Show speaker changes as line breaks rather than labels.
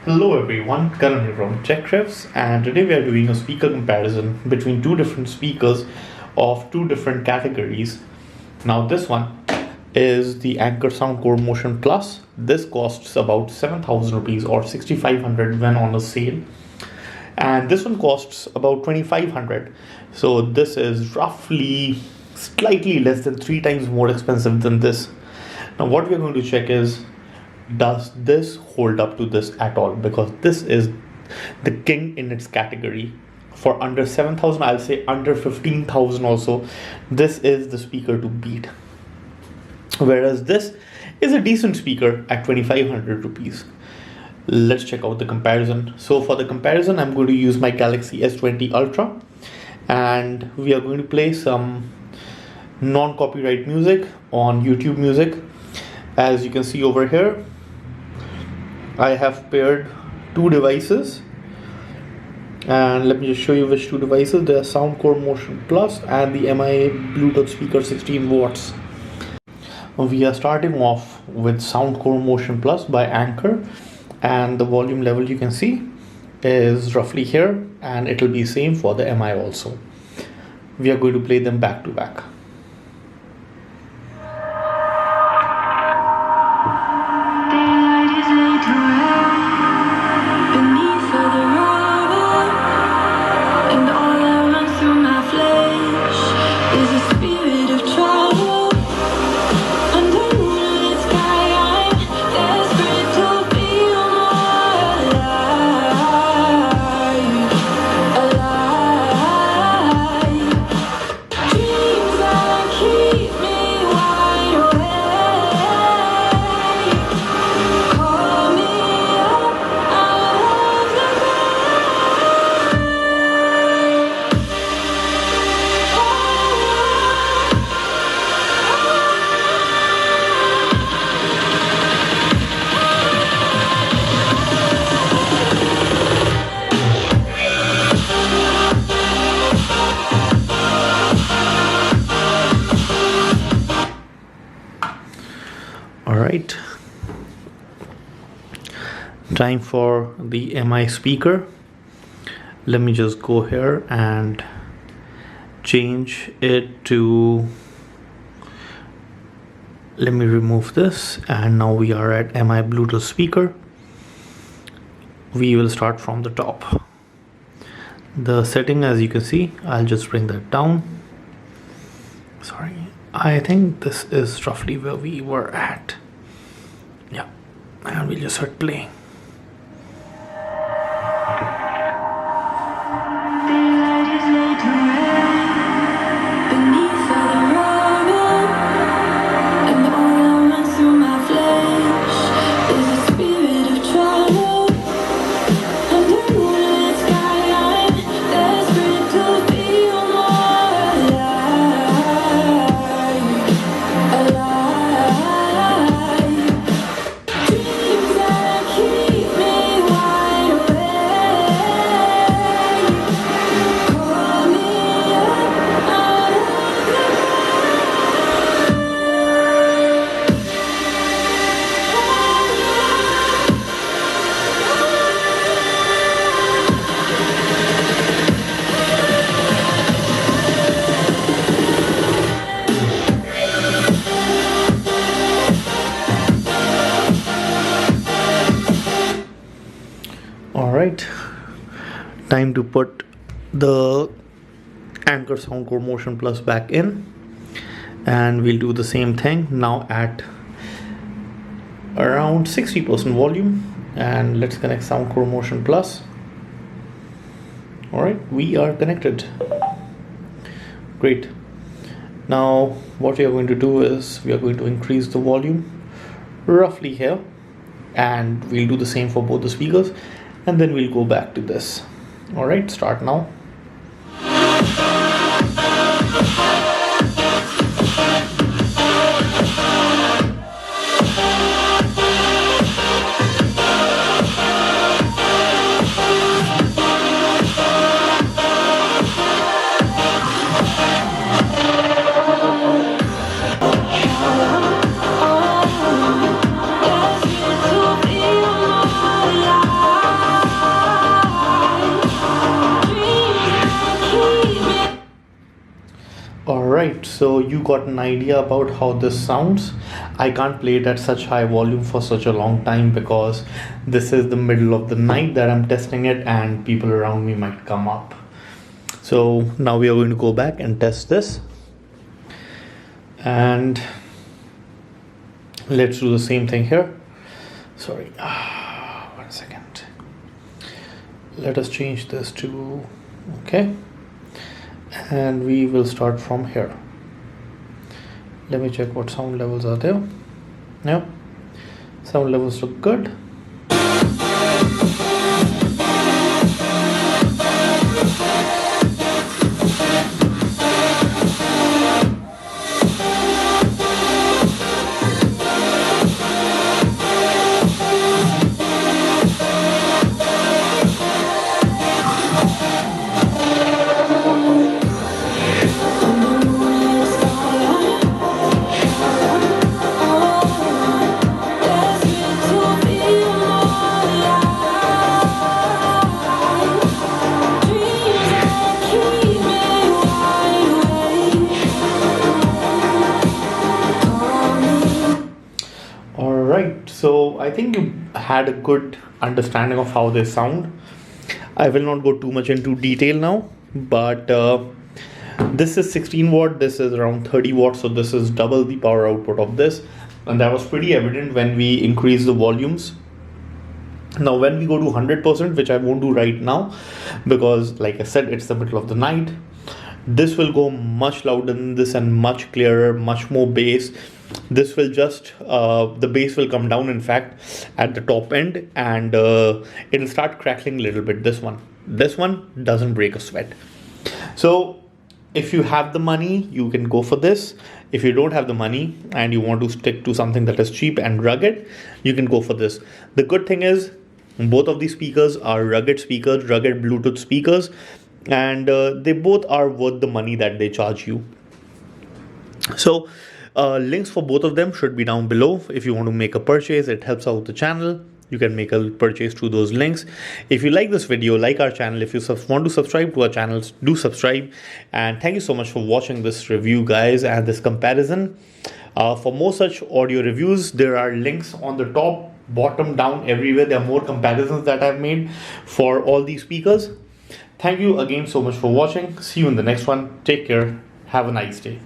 Hello everyone, Karan here from Tech Revs, and today we are doing a speaker comparison between two different speakers of two different categories. Now this one is the Anker Soundcore Motion Plus. This costs about 7,000 rupees or 6,500 when on a sale, and this one costs about 2,500. So this is roughly slightly less than 3 times more expensive than this. Now what we are going to check is, does this hold up to this at all, because this is the king in its category. For under 7,000, I'll say under 15,000 also, this is the speaker to beat, whereas this is a decent speaker at 2,500 rupees. Let's check out the comparison. So for the comparison, I'm going to use my Galaxy S20 Ultra, and we are going to play some non-copyright music on YouTube Music. As you can see over here, I have paired two devices, and let me just show you which two devices. They are Soundcore Motion Plus and the Mi Bluetooth speaker 16 watts. We are starting off with Soundcore Motion Plus by Anker, and the volume level you can see is roughly here, and it will be same for the Mi also. We are going to play them back to back. Alright, time for the Mi speaker. Let me just go here and change it to, let me remove this, and now we are at Mi Bluetooth speaker. We will start from the top. The setting, as you can see, I'll just bring that down. Sorry, I think this is roughly where we were at. Yeah, and we'll just start playing. Alright, time to put the Anker Soundcore Motion Plus back in, and we'll do the same thing now at around 60% volume, and let's connect Soundcore Motion Plus. Alright, we are connected. Great. Now what we are going to do is we are going to increase the volume roughly here, and we'll do the same for both the speakers, and then we'll go back to this. Alright, start now. Alright, so you got an idea about how this sounds. I can't play it at such high volume for such a long time because this is the middle of the night that I'm testing it and people around me might come up. So now we are going to go back and test this. And let's do the same thing here. Sorry, 1 second. Let us change this to, okay. And we will start from here. Let me check what sound levels are there. Yeah, sound levels look good. So I think you had a good understanding of how they sound. I will not go too much into detail now, but this is 16 watt, this is around 30 watts, so this is double the power output of this, and that was pretty evident when we increase the volumes. Now when we go to 100%, which I won't do right now because like I said, it's the middle of the night, this will go much louder than this and much clearer, much more bass. This will just the bass will come down, in fact, at the top end, and it'll start crackling a little bit. This one doesn't break a sweat. So if you have the money, you can go for this. If you don't have the money and you want to stick to something that is cheap and rugged, you can go for this. The good thing is both of these speakers are rugged speakers, rugged Bluetooth speakers, and they both are worth the money that they charge you. So links for both of them should be down below. If you want to make a purchase, it helps out the channel. You can make a purchase through those links. If you like this video, like our channel. If you want to subscribe to our channels, do subscribe. And thank you so much for watching this review, guys, and this comparison. For more such audio reviews, there are links on the top, bottom, down, everywhere. There are more comparisons that I've made for all these speakers. Thank you again so much for watching. See you in the next one. Take care. Have a nice day.